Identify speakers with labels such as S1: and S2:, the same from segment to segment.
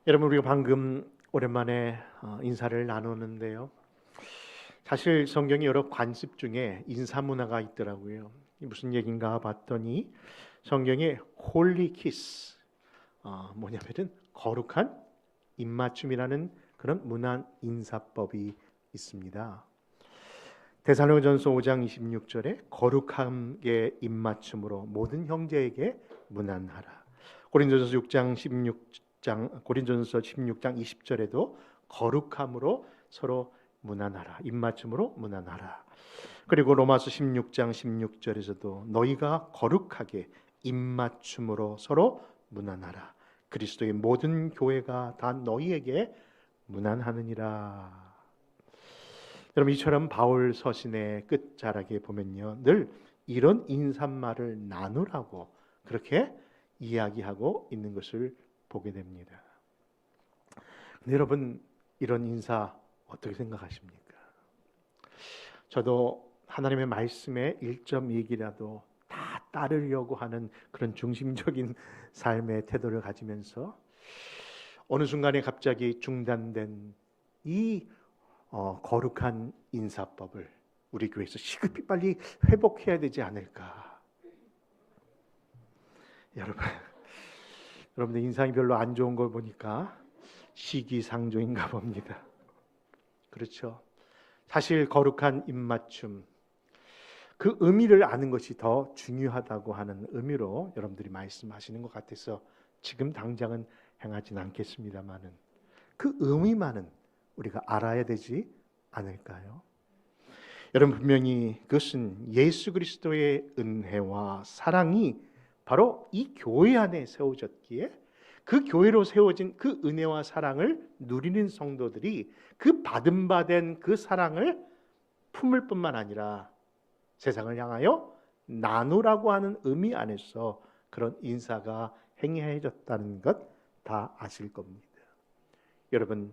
S1: 여러분, 우리가 방금 오랜만에 인사를 나누는데요. 사실 성경에 여러 관습 중에 인사 문화가 있더라고요. 무슨 얘기인가 봤더니 성경에 홀리 키스, 뭐냐면은 거룩한 입맞춤이라는 그런 문안 인사법이 있습니다. 데살로니가전서 5장 26절에 거룩함의 입맞춤으로 모든 형제에게 문안하라. 고린도전서 16장 20절에도 거룩함으로 서로 문안하라. 입맞춤으로 문안하라. 그리고 로마서 16장 16절에서도 너희가 거룩하게 입맞춤으로 서로 문안하라. 그리스도의 모든 교회가 다 너희에게 문안하느니라. 여러분, 이처럼 바울 서신의 끝자락에 보면요, 늘 이런 인사말을 나누라고 그렇게 이야기하고 있는 것을 보게 됩니다. 근데 여러분, 이런 인사 어떻게 생각하십니까? 저도 하나님의 말씀에 1.2기라도 다 따르려고 하는 그런 중심적인 삶의 태도를 가지면서 어느 순간에 갑자기 중단된 이 거룩한 인사법을 우리 교회에서 시급히 빨리 회복해야 되지 않을까. 여러분들 인상이 별로 안 좋은 걸 보니까 시기상조인가 봅니다. 그렇죠. 사실 거룩한 입맞춤, 그 의미를 아는 것이 더 중요하다고 하는 의미로 여러분들이 말씀하시는 것 같아서 지금 당장은 행하진 않겠습니다만은 그 의미만은 우리가 알아야 되지 않을까요? 여러분, 분명히 그것은 예수 그리스도의 은혜와 사랑이 바로 이 교회 안에 세워졌기에 그 교회로 세워진 그 은혜와 사랑을 누리는 성도들이 그 받은 바 된 그 사랑을 품을 뿐만 아니라 세상을 향하여 나누라고 하는 의미 안에서 그런 인사가 행해졌다는 것 다 아실 겁니다. 여러분,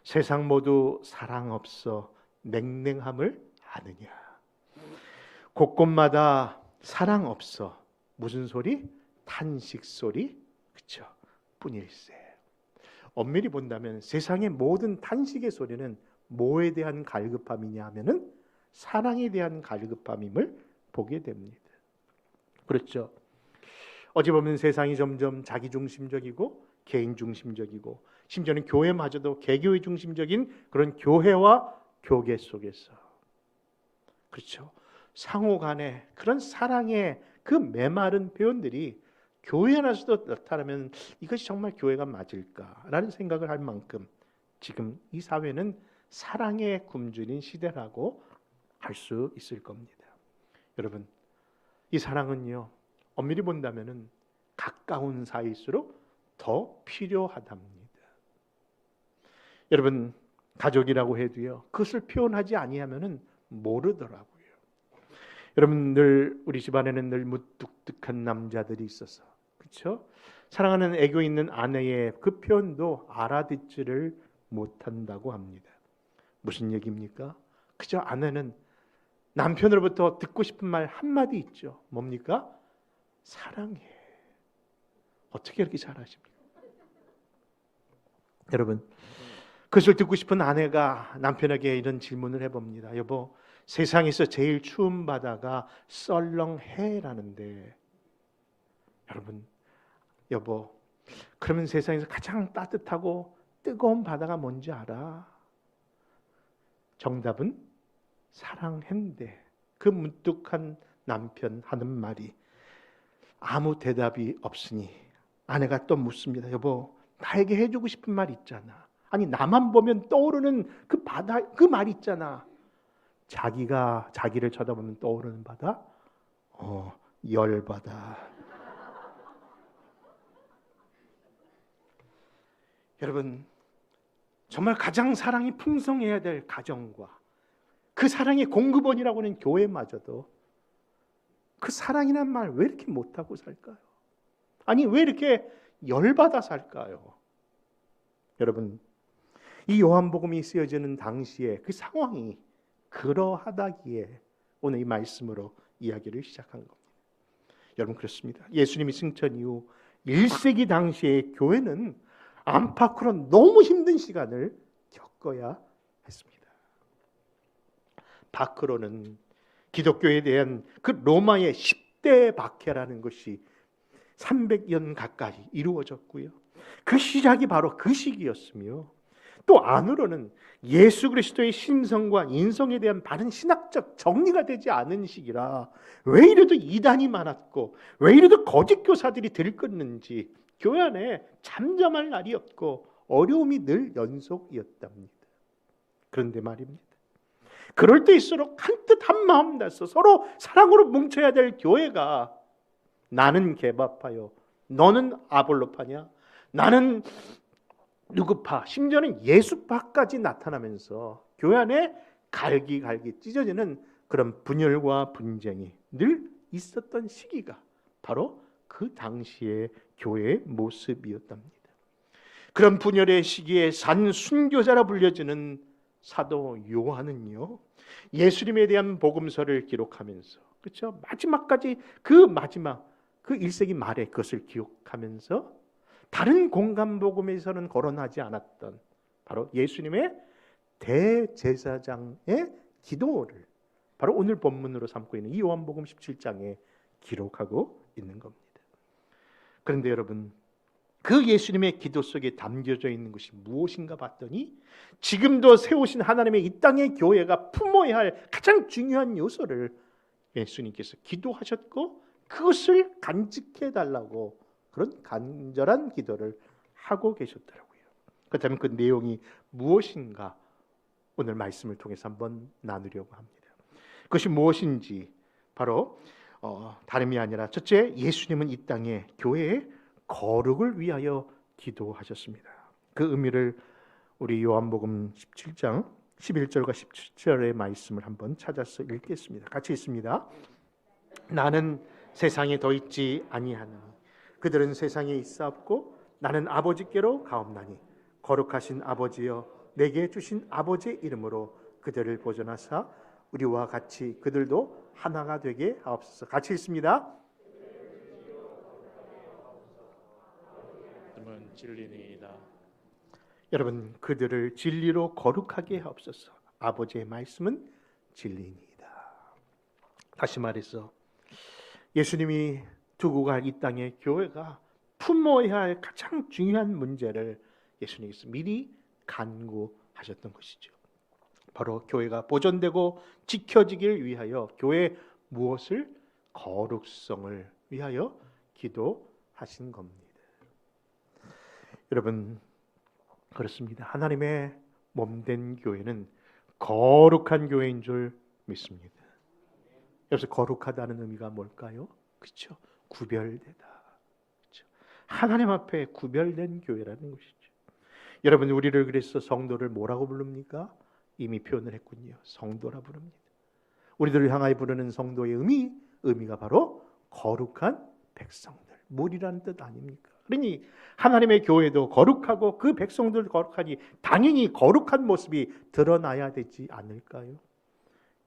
S1: 세상 모두 사랑 없어 냉랭함을 아느냐? 곳곳마다 사랑 없어 무슨 소리? 탄식 소리, 그렇죠? 뿐일세. 엄밀히 본다면 세상의 모든 탄식의 소리는 뭐에 대한 갈급함이냐 하면은 사랑에 대한 갈급함임을 보게 됩니다. 그렇죠? 어찌 보면 세상이 점점 자기중심적이고 개인중심적이고 심지어는 교회마저도 개교의 중심적인 그런 교회와 교계 속에서, 그렇죠, 상호 간에 그런 사랑의 그 메마른 표현들이 교회 안에서도 나타나면 이것이 정말 교회가 맞을까라는 생각을 할 만큼 지금 이 사회는 사랑의 굶주린 시대라고 할 수 있을 겁니다. 여러분, 이 사랑은요, 엄밀히 본다면은 가까운 사이일수록 더 필요하답니다. 여러분, 가족이라고 해도요, 그것을 표현하지 아니하면은 모르더라고요. 여러분, 늘 우리 집안에는 늘 무뚝뚝한 남자들이 있어서, 그렇죠? 사랑하는 애교 있는 아내의 그 표현도 알아듣지를 못한다고 합니다. 무슨 얘기입니까? 그저 아내는 남편으로부터 듣고 싶은 말 한마디 있죠. 뭡니까? 사랑해. 어떻게 이렇게 잘하십니까? 여러분, 그것을 듣고 싶은 아내가 남편에게 이런 질문을 해봅니다. 여보, 세상에서 제일 추운 바다가 썰렁해라는데, 여러분, 여보, 그러면 세상에서 가장 따뜻하고 뜨거운 바다가 뭔지 알아? 정답은 사랑한데, 그 무뚝한 남편 하는 말이 아무 대답이 없으니 아내가 또 묻습니다. 여보, 나에게 해주고 싶은 말 있잖아. 아니, 나만 보면 떠오르는 그 바다, 그 말 있잖아. 자기가 자기를 쳐다보면 떠오르는 바다? 열바다. 여러분, 정말 가장 사랑이 풍성해야 될 가정과 그 사랑의 공급원이라고 하는 교회마저도 그 사랑이란 말 왜 이렇게 못하고 살까요? 아니, 왜 이렇게 열받아 살까요? 여러분, 이 요한복음이 쓰여지는 당시에 그 상황이 그러하다기에 오늘 이 말씀으로 이야기를 시작한 겁니다. 여러분, 그렇습니다. 예수님이 승천 이후 1세기 당시의 교회는 안팎으로 너무 힘든 시간을 겪어야 했습니다. 밖으로는 기독교에 대한 그 로마의 10대 박해라는 것이 300년 가까이 이루어졌고요. 그 시작이 바로 그 시기였으며, 또 안으로는 예수 그리스도의 신성과 인성에 대한 바른 신학적 정리가 되지 않은 시기라 왜 이래도 이단이 많았고 왜 이래도 거짓 교사들이 들끓는지 교회 안에 잠잠할 날이 없고 어려움이 늘 연속이었답니다. 그런데 말입니다, 그럴 때일수록 한뜻 한마음 나서 서로 사랑으로 뭉쳐야 될 교회가 나는 개바파요, 너는 아볼로파냐, 나는 누구파, 심지어는 예수파까지 나타나면서 교회 안에 갈기갈기 찢어지는 그런 분열과 분쟁이 늘 있었던 시기가 바로 그 당시의 교회의 모습이었답니다. 그런 분열의 시기에 산 순교자라 불려지는 사도 요한은요, 예수님에 대한 복음서를 기록하면서, 그렇죠, 마지막까지 그 마지막 그 1세기 말에 그것을 기록하면서 다른 공간 복음에서는 거론하지 않았던 바로 예수님의 대제사장의 기도를 바로 오늘 본문으로 삼고 있는 이 요한복음 17장에 기록하고 있는 겁니다. 그런데 여러분, 그 예수님의 기도 속에 담겨져 있는 것이 무엇인가 봤더니 지금도 세우신 하나님의 이 땅의 교회가 품어야 할 가장 중요한 요소를 예수님께서 기도하셨고 그것을 간직해 달라고 그런 간절한 기도를 하고 계셨더라고요. 그렇다면 그 내용이 무엇인가 오늘 말씀을 통해서 한번 나누려고 합니다. 그것이 무엇인지 바로 다름이 아니라, 첫째, 예수님은 이 땅에 교회의 거룩을 위하여 기도하셨습니다. 그 의미를 우리 요한복음 17장 11절과 17절의 말씀을 한번 찾아서 읽겠습니다. 같이 읽습니다. 나는 세상에 더 있지 아니하노니 그들은 세상에 있사옵고 나는 아버지께로 가옵나니 거룩하신 아버지여 내게 주신 아버지의 이름으로 그들을 보존하사 우리와 같이 그들도 하나가 되게 하옵소서. 같이 읽습니다. 진리니이다. 여러분, 그들을 진리로 거룩하게 하옵소서. 아버지의 말씀은 진리니이다. 다시 말해서 예수님이 두고 갈 이 땅의 교회가 품어야 할 가장 중요한 문제를 예수님께서 미리 간구하셨던 것이죠. 바로 교회가 보존되고 지켜지길 위하여 교회 무엇을? 거룩성을 위하여 기도하신 겁니다. 여러분, 그렇습니다. 하나님의 몸된 교회는 거룩한 교회인 줄 믿습니다. 여기서 거룩하다는 의미가 뭘까요? 그렇죠. 구별되다. 그렇죠. 하나님 앞에 구별된 교회라는 것이죠. 여러분, 우리를 그래서 성도를 뭐라고 부릅니까? 이미 표현을 했군요. 성도라 부릅니다. 우리들을 향하여 부르는 성도의 의미가 바로 거룩한 백성들, 무리라는 뜻 아닙니까? 그러니 하나님의 교회도 거룩하고 그 백성들도 거룩하니 당연히 거룩한 모습이 드러나야 되지 않을까요?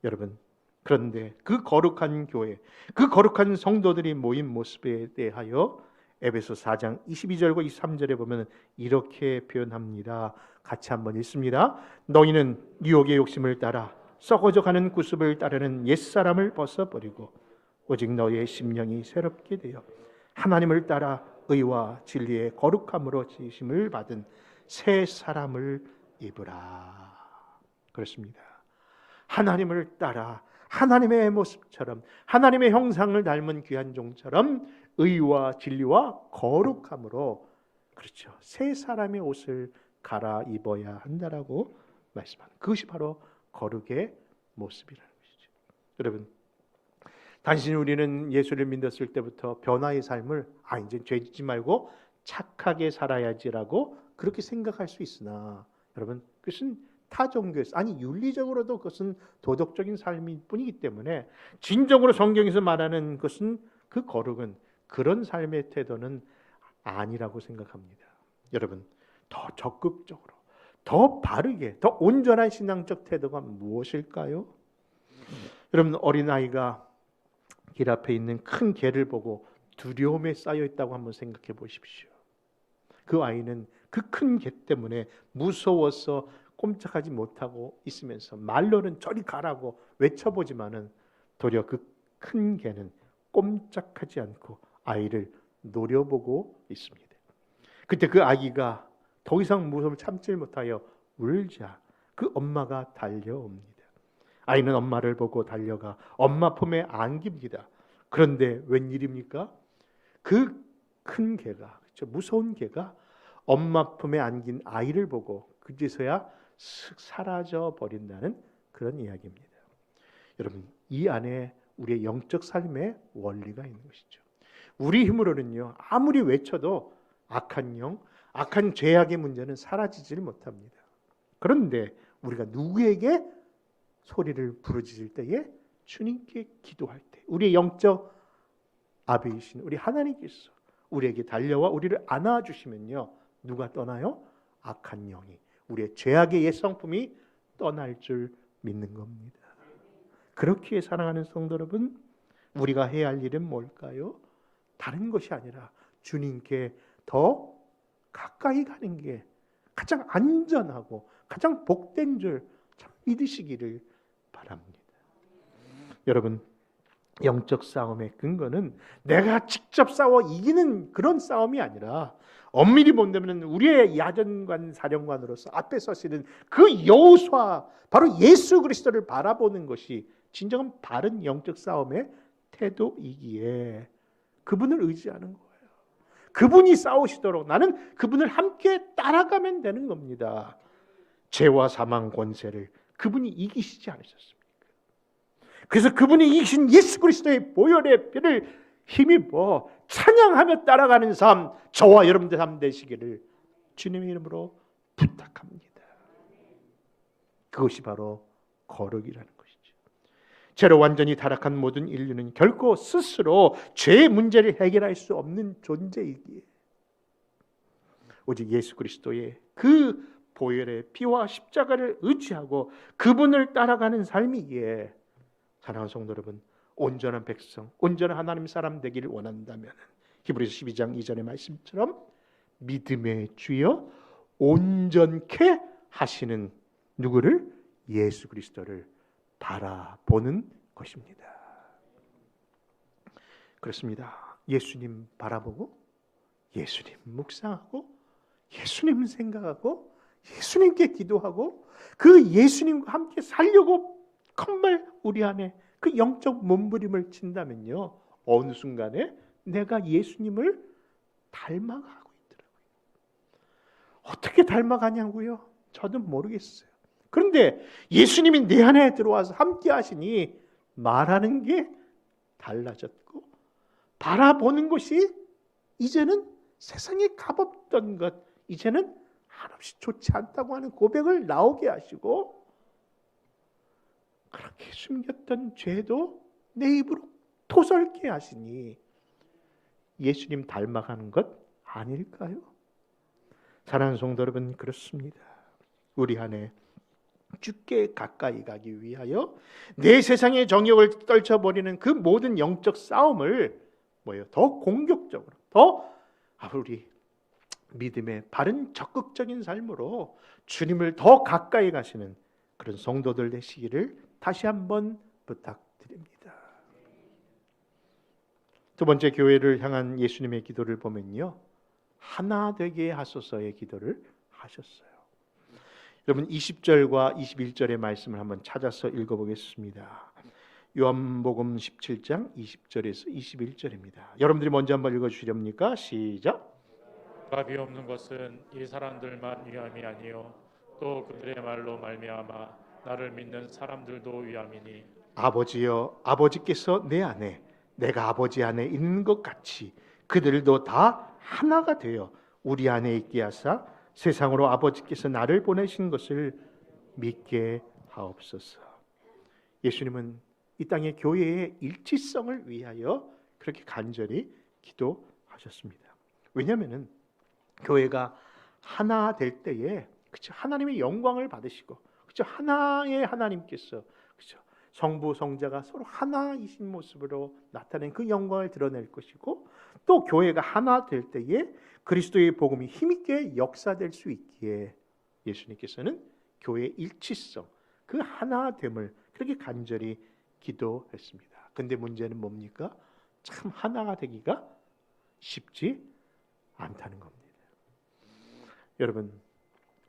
S1: 여러분, 그런데 그 거룩한 교회, 그 거룩한 성도들이 모인 모습에 대하여 에베소 4장 22절과 23절에 보면 이렇게 표현합니다. 같이 한번 읽습니다. 너희는 유혹의 욕심을 따라 썩어져가는 구습을 따르는 옛사람을 벗어버리고 오직 너희의 심령이 새롭게 되어 하나님을 따라 의와 진리의 거룩함으로 지으심을 받은 새 사람을 입으라. 그렇습니다. 하나님을 따라 하나님의 모습처럼 하나님의 형상을 닮은 귀한 종처럼 의와 진리와 거룩함으로, 그렇죠, 새 사람의 옷을 갈아입어야 한다라고 말씀하는 그것이 바로 거룩의 모습이라는 것이죠. 여러분, 단순히 우리는 예수를 믿었을 때부터 변화의 삶을 이제 죄 짓지 말고 착하게 살아야지라고 그렇게 생각할 수 있으나, 여러분, 그것은 타 종교에서, 윤리적으로도 그것은 도덕적인 삶일 뿐이기 때문에 진정으로 성경에서 말하는 것은 그 거룩은 그런 삶의 태도는 아니라고 생각합니다. 여러분, 더 적극적으로, 더 바르게, 더 온전한 신앙적 태도가 무엇일까요? 여러분, 어린아이가 길 앞에 있는 큰 개를 보고 두려움에 쌓여 있다고 한번 생각해 보십시오. 그 아이는 그 큰 개 때문에 무서워서 꼼짝하지 못하고 있으면서 말로는 저리 가라고 외쳐보지만은 도리어 그 큰 개는 꼼짝하지 않고 아이를 노려보고 있습니다. 그때 그 아기가 더 이상 무서움을 참지 못하여 울자 그 엄마가 달려옵니다. 아이는 엄마를 보고 달려가 엄마 품에 안깁니다. 그런데 웬일입니까? 그 큰 개가, 그렇죠? 무서운 개가 엄마 품에 안긴 아이를 보고 그제서야 슥 사라져 버린다는 그런 이야기입니다. 여러분, 이 안에 우리의 영적 삶의 원리가 있는 것이죠. 우리 힘으로는요, 아무리 외쳐도 악한 영, 악한 죄악의 문제는 사라지질 못합니다. 그런데 우리가 누구에게 소리를 부르짖을 때에 주님께 기도할 때 우리의 영적 아버지이신 우리 하나님께서 우리에게 달려와 우리를 안아주시면요, 누가 떠나요? 악한 영이, 우리의 죄악의 옛 성품이 떠날 줄 믿는 겁니다. 그렇기에 사랑하는 성도 여러분, 우리가 해야 할 일은 뭘까요? 다른 것이 아니라 주님께 더 가까이 가는 게 가장 안전하고 가장 복된 줄 참 믿으시기를 바랍니다. 여러분, 영적 싸움의 근거는 내가 직접 싸워 이기는 그런 싸움이 아니라 엄밀히 본다면 우리의 야전관 사령관으로서 앞에 서시는 그 여호수아, 바로 예수 그리스도를 바라보는 것이 진정한 바른 영적 싸움의 태도이기에 그분을 의지하는 거예요. 그분이 싸우시도록 나는 그분을 함께 따라가면 되는 겁니다. 죄와 사망 권세를 그분이 이기시지 않으셨습니까? 그래서 그분이 이기신 예수 그리스도의 보혈의 피를 힘입어 찬양하며 따라가는 삶, 저와 여러분들 삶 되시기를 주님의 이름으로 부탁합니다. 그것이 바로 거룩이라는 것이죠. 죄로 완전히 타락한 모든 인류는 결코 스스로 죄의 문제를 해결할 수 없는 존재이기에 오직 예수 그리스도의 그 보혈의 피와 십자가를 의지하고 그분을 따라가는 삶이기에 사랑하는 성도 여러분, 온전한 백성, 온전한 하나님 사람 되기를 원한다면 히브리서 12장 2절의 말씀처럼 믿음의 주여 온전케 하시는 누구를? 예수 그리스도를 바라보는 것입니다. 그렇습니다. 예수님 바라보고 예수님 묵상하고 예수님 생각하고 예수님께 기도하고 그 예수님과 함께 살려고 정말 우리 안에 그 영적 몸부림을 친다면요, 어느 순간에 내가 예수님을 닮아가고 있더라고요. 어떻게 닮아가냐고요? 저도 모르겠어요. 그런데 예수님이 내 안에 들어와서 함께 하시니 말하는 게 달라졌고 바라보는 것이 이제는 세상에 값없던 것, 이제는 한없이 좋지 않다고 하는 고백을 나오게 하시고 그렇게 숨겼던 죄도 내 입으로 토설게 하시니 예수님 닮아가는 것 아닐까요? 사랑하는 성도 여러분, 그렇습니다. 우리 안에 주께 가까이 가기 위하여 내 세상의 정욕을 떨쳐버리는 그 모든 영적 싸움을 더 공격적으로, 더 우리 믿음의 바른 적극적인 삶으로 주님을 더 가까이 가시는 그런 성도들 되시기를 다시 한번 부탁드립니다. 두 번째, 교회를 향한 예수님의 기도를 보면요, 하나 되게 하소서의 기도를 하셨어요. 여러분, 20절과 21절의 말씀을 한번 찾아서 읽어보겠습니다. 요한복음 17장 20절에서 21절입니다. 여러분들이 먼저 한번 읽어주시렵니까? 시작.
S2: 답이 없는 것은 이 사람들만 위함이 아니요 또 그들의 말로 말미암아 나를 믿는 사람들도 위함이니
S1: 아버지여, 아버지께서 내 안에 내가 아버지 안에 있는 것 같이 그들도 다 하나가 되어 우리 안에 있게 하사 세상으로 아버지께서 나를 보내신 것을 믿게 하옵소서. 예수님은 이 땅의 교회의 일치성을 위하여 그렇게 간절히 기도하셨습니다. 왜냐하면 교회가 하나 될 때에, 그렇죠, 하나님의 영광을 받으시고, 그렇죠, 하나의 하나님께서, 그렇죠, 성부 성자가 서로 하나이신 모습으로 나타낸 그 영광을 드러낼 것이고, 또 교회가 하나 될 때에 그리스도의 복음이 힘있게 역사될 수 있기에 예수님께서는 교회의 일치성, 그 하나됨을 그렇게 간절히 기도했습니다. 근데 문제는 뭡니까? 참 하나가 되기가 쉽지 않다는 겁니다. 여러분,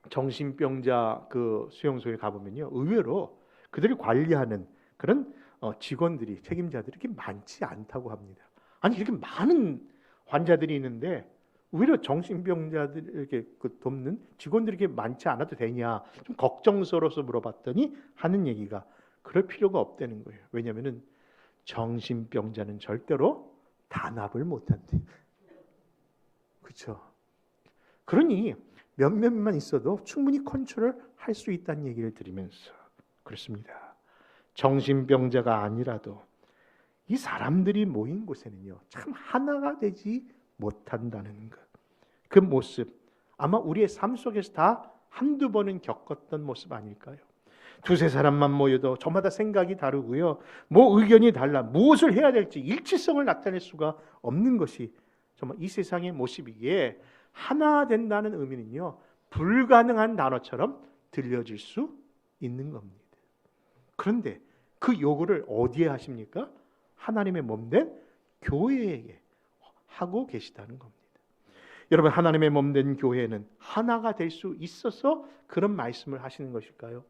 S1: 정신병자 그 수용소에 가보면요, 의외로 그들을 관리하는 그런 직원들이, 책임자들이 이렇게 많지 않다고 합니다. 아니, 이렇게 많은 환자들이 있는데 오히려 정신병자들 이렇게 돕는 직원들이 이렇게 많지 않아도 되냐, 좀 걱정스러워서 물어봤더니 하는 얘기가 그럴 필요가 없다는 거예요. 왜냐하면은 정신병자는 절대로 단합을 못한대. 그렇죠? 그러니 몇몇만 있어도 충분히 컨트롤할 수 있다는 얘기를 드리면서 그렇습니다. 정신병자가 아니라도 이 사람들이 모인 곳에는요, 참 하나가 되지 못한다는 것. 그 모습, 아마 우리의 삶 속에서 다 한두 번은 겪었던 모습 아닐까요? 두세 사람만 모여도 저마다 생각이 다르고요, 뭐 의견이 달라 무엇을 해야 될지 일치성을 나타낼 수가 없는 것이 정말 이 세상의 모습이기에, 하나 된다는 의미는요, 불가능한 단어처럼 들려질 수 있는 겁니다. 그런데 그 요구를 어디에 하십니까? 하나님의 몸된 교회에게 하고 계시다는 겁니다. 여러분, 하나님의 몸된 교회는 하나가 될 수 있어서 그런 말씀을 하시는 것일까요?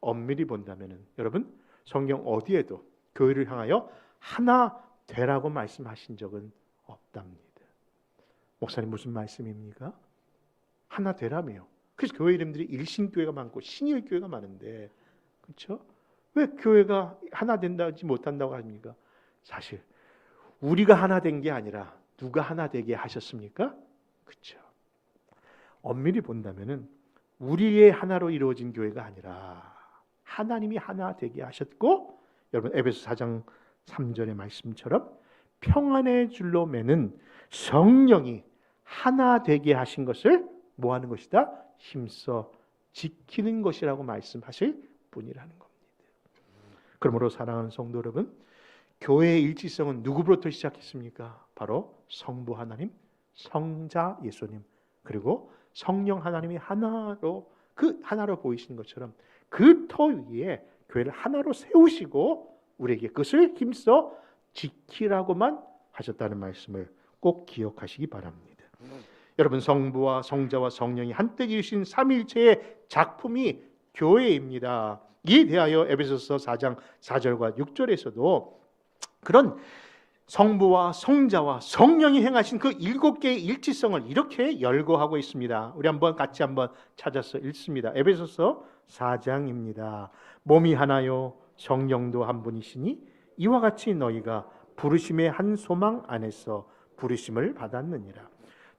S1: 엄밀히 본다면은 여러분, 성경 어디에도 교회를 향하여 하나 되라고 말씀하신 적은 없답니다. 목사님, 무슨 말씀입니까? 하나 되라며요. 그래서 교회 이름들이 일신교회가 많고 신일교회가 많은데, 그렇죠? 왜 교회가 하나 된다지 못한다고 합니까? 사실 우리가 하나 된 게 아니라 누가 하나 되게 하셨습니까? 그렇죠? 엄밀히 본다면은 우리의 하나로 이루어진 교회가 아니라 하나님이 하나 되게 하셨고, 여러분 에베소 4장 3절의 말씀처럼 평안의 줄로 매는 성령이 하나 되게 하신 것을 뭐 하는 것이다? 힘써 지키는 것이라고 말씀하실 분이라는 겁니다. 그러므로 사랑하는 성도 여러분, 교회의 일치성은 누구부터 시작했습니까? 바로 성부 하나님, 성자 예수님, 그리고 성령 하나님이 하나로, 그 하나로 보이시는 것처럼 그 터 위에 교회를 하나로 세우시고 우리에게 그것을 힘써 지키라고만 하셨다는 말씀을 꼭 기억하시기 바랍니다. 여러분, 성부와 성자와 성령이 한때 이루신 삼위일체의 작품이 교회입니다. 이에 대하여 에베소서 4장 4절과 6절에서도 그런 성부와 성자와 성령이 행하신 그 7개의 일치성을 이렇게 열거하고 있습니다. 우리 같이 한번 찾아서 읽습니다. 에베소서 4장입니다. 몸이 하나요 성령도 한 분이시니 이와 같이 너희가 부르심의 한 소망 안에서 부르심을 받았느니라.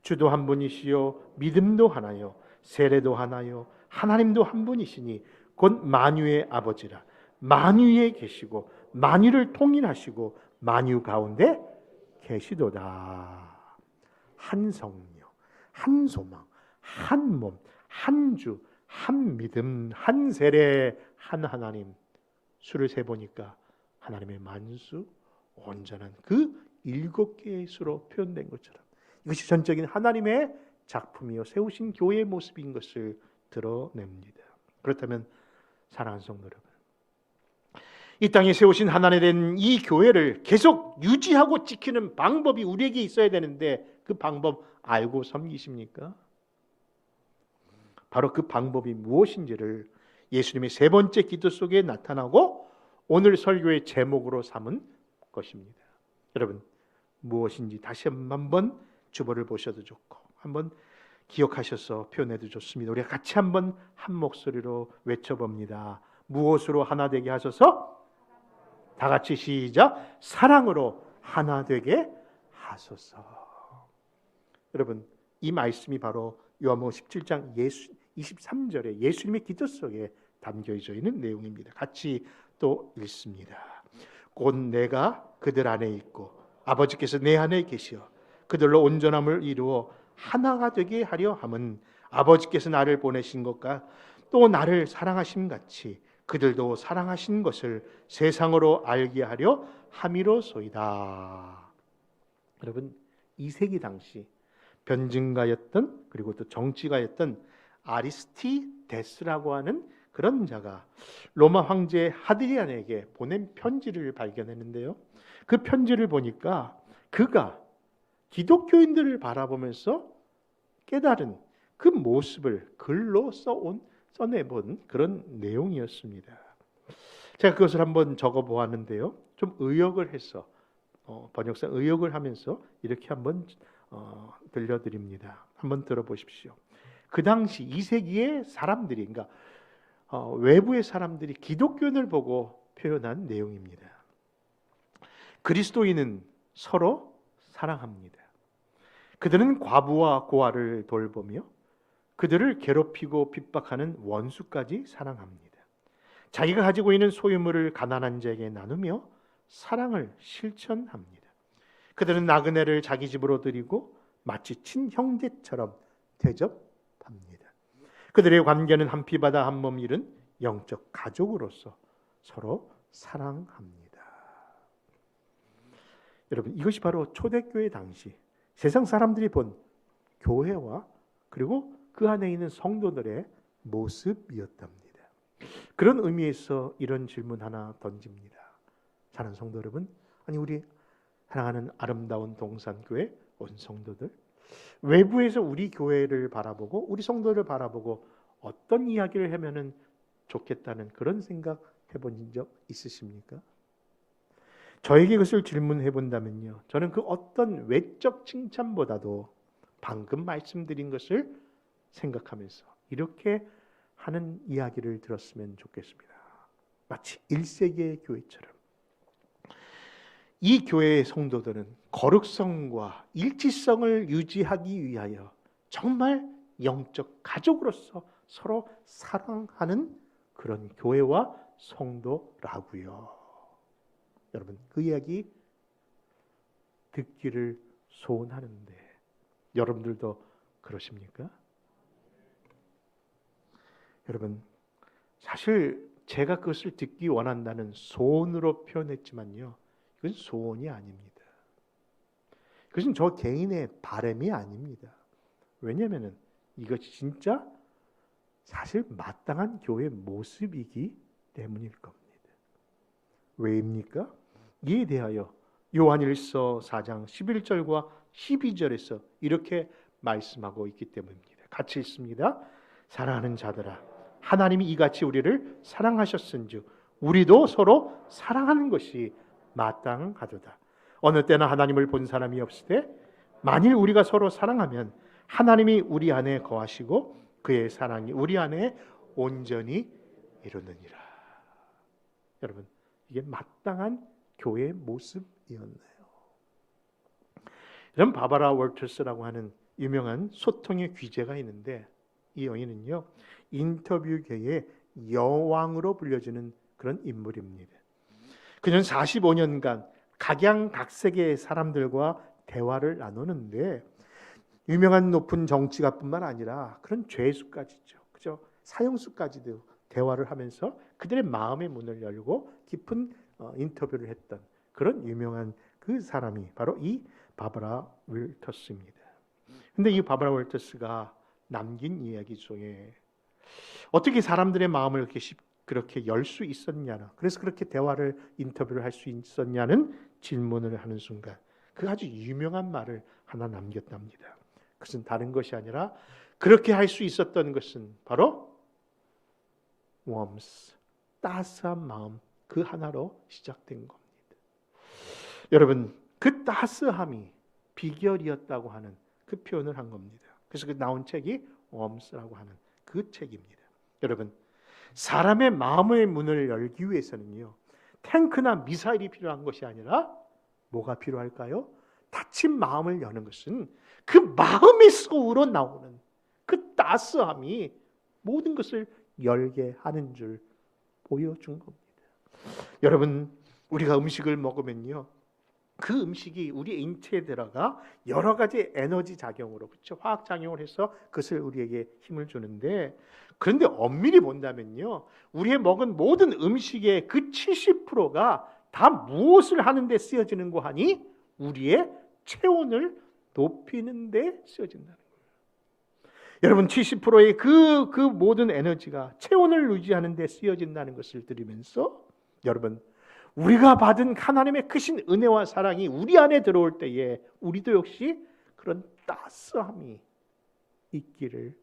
S1: 주도 한 분이시요 믿음도 하나요 세례도 하나요 하나님도 한 분이시니 곧 만유의 아버지라. 만유에 계시고 만유를 통일하시고 만유 가운데 계시도다. 한 성령, 한 소망, 한 몸, 한 주, 한 믿음, 한 세례, 한 하나님. 수를 세보니까 하나님의 만수, 온전한 그 7개의 수로 표현된 것처럼 이것이 전적인 하나님의 작품이요 세우신 교회의 모습인 것을 드러냅니다. 그렇다면 사랑하는 성도 여러분, 이 땅에 세우신 하나님에 대한 이 교회를 계속 유지하고 지키는 방법이 우리에게 있어야 되는데 그 방법 알고 섬기십니까? 바로 그 방법이 무엇인지를 예수님의 세 번째 기도 속에 나타나고 오늘 설교의 제목으로 삼은 것입니다. 여러분, 무엇인지 다시 한번 주보를 보셔도 좋고 한번 기억하셔서 표현해도 좋습니다. 우리가 같이 한번 한 목소리로 외쳐봅니다. 무엇으로 하나 되게 하소서? 다 같이 시작. 사랑으로 하나 되게 하소서. 여러분, 이 말씀이 바로 요한복음 17장 23절에 예수님의 기도 속에 담겨져 있는 내용입니다. 같이 또 읽습니다. 곧 내가 그들 안에 있고 아버지께서 내 안에 계시어 그들로 온전함을 이루어 하나가 되게 하려 함은 아버지께서 나를 보내신 것과 또 나를 사랑하심 같이 그들도 사랑하신 것을 세상으로 알게 하려 함이로소이다. 여러분, 2세기 당시 변증가였던, 그리고 또 정치가였던 아리스티데스라고 하는 그런 자가 로마 황제 하드리안에게 보낸 편지를 발견했는데요. 그 편지를 보니까 그가 기독교인들을 바라보면서 깨달은 그 모습을 글로 써내본 그런 내용이었습니다. 제가 그것을 한번 적어보았는데요. 좀 의역을 해서 번역상 의역을 하면서 이렇게 한번 들려드립니다. 한번 들어보십시오. 그 당시 2세기의 사람들이, 그러니까 외부의 사람들이 기독교인을 보고 표현한 내용입니다. 그리스도인은 서로 사랑합니다. 그들은 과부와 고아를 돌보며 그들을 괴롭히고 핍박하는 원수까지 사랑합니다. 자기가 가지고 있는 소유물을 가난한 자에게 나누며 사랑을 실천합니다. 그들은 나그네를 자기 집으로 들이고 마치 친형제처럼 대접합니다. 그들의 관계는 한 피바다 한 몸 이룬 영적 가족으로서 서로 사랑합니다. 여러분, 이것이 바로 초대교회 당시 세상 사람들이 본 교회와 그리고 그 안에 있는 성도들의 모습이었답니다. 그런 의미에서 이런 질문 하나 던집니다. 사랑하는 성도 여러분, 아니 우리 사랑하는 아름다운 동산교회 온 성도들, 외부에서 우리 교회를 바라보고 우리 성도를 바라보고 어떤 이야기를 하면은 좋겠다는 그런 생각 해본 적 있으십니까? 저에게 그것을 질문해 본다면요, 저는 그 어떤 외적 칭찬보다도 방금 말씀드린 것을 생각하면서 이렇게 하는 이야기를 들었으면 좋겠습니다. 마치 1세기의 교회처럼 이 교회의 성도들은 거룩성과 일치성을 유지하기 위하여 정말 영적 가족으로서 서로 사랑하는 그런 교회와 성도라고요. 여러분, 그 이야기 듣기를 소원하는데 여러분들도 그러십니까? 여러분, 사실 제가 그것을 듣기 원한다는 소원으로 표현했지만요, 이건 소원이 아닙니다. 그것은 저 개인의 바람이 아닙니다. 왜냐하면 이것이 진짜 사실 마땅한 교회의 모습이기 때문일 겁니다. 왜입니까? 이에 대하여 요한일서 4장 11절과 12절에서 이렇게 말씀하고 있기 때문입니다. 같이 읽습니다. 사랑하는 자들아, 하나님이 이같이 우리를 사랑하셨은즉 우리도 서로 사랑하는 것이 마땅하도다. 어느 때나 하나님을 본 사람이 없으되 만일 우리가 서로 사랑하면 하나님이 우리 안에 거하시고 그의 사랑이 우리 안에 온전히 이루느니라. 여러분, 이게 마땅한 교회의 모습이었나요? 이런 바바라 월터스라고 하는 유명한 소통의 귀재가 있는데, 이 여인은요, 인터뷰계의 여왕으로 불려지는 그런 인물입니다. 그는 45년간 각양각색의 사람들과 대화를 나누는데 유명한 높은 정치가뿐만 아니라 그런 죄수까지죠, 그죠? 사형수까지도 대화를 하면서 그들의 마음의 문을 열고 깊은 인터뷰를 했던 그런 유명한 그 사람이 바로 이 바바라 월터스입니다. 근데 이 바바라 월터스가 남긴 이야기 중에 어떻게 사람들의 마음을 그렇게 열 수 있었냐나, 그래서 그렇게 대화를 인터뷰를 할 수 있었냐는 질문을 하는 순간 그 아주 유명한 말을 하나 남겼답니다. 그것은 다른 것이 아니라 그렇게 할 수 있었던 것은 바로 warmth, 따스한 마음 그 하나로 시작된 겁니다. 여러분, 그 따스함이 비결이었다고 하는 그 표현을 한 겁니다. 그래서 그 나온 책이 warmth라고 하는 그 책입니다. 여러분, 사람의 마음의 문을 열기 위해서는요, 탱크나 미사일이 필요한 것이 아니라 뭐가 필요할까요? 닫힌 마음을 여는 것은 그 마음의 속으로 나오는 그 따스함이 모든 것을 열게 하는 줄 보여준 겁니다. 여러분, 우리가 음식을 먹으면요, 그 음식이 우리 인체에 들어가 여러 가지 에너지 작용으로, 그렇죠? 화학 작용을 해서 그것을 우리에게 힘을 주는데, 그런데 엄밀히 본다면요, 우리의 먹은 모든 음식의 그 70%가 다 무엇을 하는데 쓰여지는 거 하니? 우리의 체온을 높이는 데 쓰여진다는 거예요. 여러분, 70%의 그 모든 에너지가 체온을 유지하는 데 쓰여진다는 것을 들으면서, 여러분, 우리가 받은 하나님의 크신 은혜와 사랑이 우리 안에 들어올 때에 우리도 역시 그런 따스함이 있기를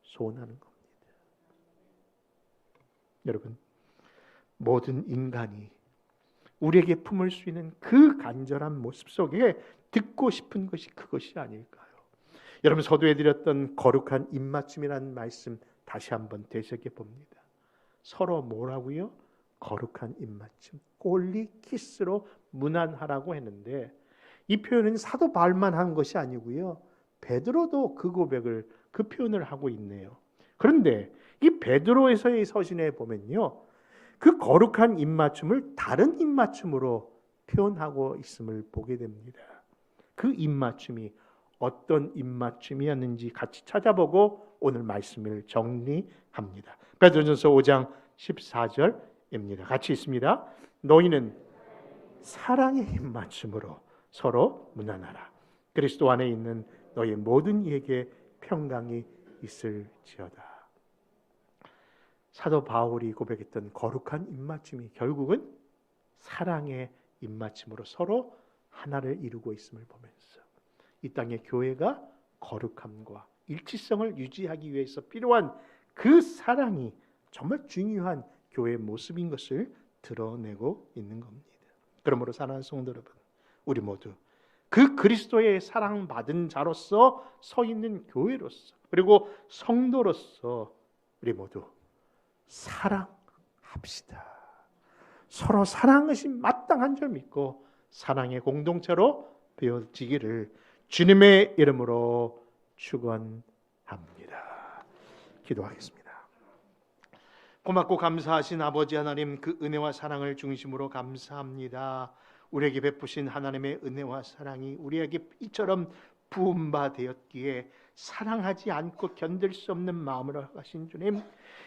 S1: 소원하는 겁니다. 여러분, 모든 인간이 우리에게 품을 수 있는 그 간절한 모습 속에 듣고 싶은 것이 그것이 아닐까요? 여러분, 서두에 드렸던 거룩한 입맞춤이라는 말씀 다시 한번 되새겨 봅니다. 서로 뭐라고요? 거룩한 입맞춤, 꼴리 키스로 문안하라고 했는데, 이 표현은 사도 바울만 한 것이 아니고요, 베드로도 그 고백을, 그 표현을 하고 있네요. 그런데 이 베드로에서의 서신에 보면요, 그 거룩한 입맞춤을 다른 입맞춤으로 표현하고 있음을 보게 됩니다. 그 입맞춤이 어떤 입맞춤이었는지 같이 찾아보고 오늘 말씀을 정리합니다. 베드로전서 5장 14절입니다. 같이 있습니다. 너희는 사랑의 입맞춤으로 서로 문안하라. 그리스도 안에 있는 너희 모든 이에게 평강이 있을지어다. 사도 바울이 고백했던 거룩한 입맞춤이 결국은 사랑의 입맞춤으로 서로 하나를 이루고 있음을 보면서 이 땅의 교회가 거룩함과 일치성을 유지하기 위해서 필요한 그 사랑이 정말 중요한 교회의 모습인 것을 드러내고 있는 겁니다. 그러므로 사랑하는 성도 여러분, 우리 모두 그 그리스도의 사랑받은 자로서 서 있는 교회로서, 그리고 성도로서 우리 모두 사랑합시다. 서로 사랑하는 것이 마땅한 줄 믿고 사랑의 공동체로 되어지기를 주님의 이름으로 축원합니다. 기도하겠습니다. 고맙고 감사하신 아버지 하나님, 그 은혜와 사랑을 중심으로 감사합니다. 우리에게 베푸신 하나님의 은혜와 사랑이 우리에게 이처럼 부음바 되었기에 사랑하지 않고 견딜 수 없는 마음으로 하신 주님,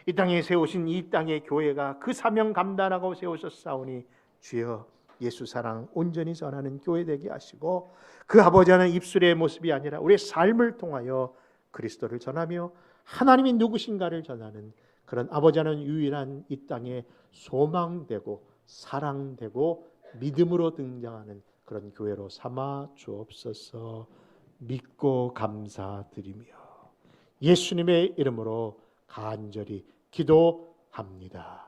S1: 이 땅에 세우신 이 땅의 교회가 그 사명 감당하고 세우셨사오니 주여, 예수 사랑 온전히 전하는 교회 되게 하시고, 그 아버지 하나님 입술의 모습이 아니라 우리의 삶을 통하여 그리스도를 전하며 하나님이 누구신가를 전하는 그런 아버지 하나님 유일한 이 땅에 소망되고 사랑되고 믿음으로 등장하는 그런 교회로 삼아 주옵소서. 믿고 감사드리며 예수님의 이름으로 간절히 기도합니다.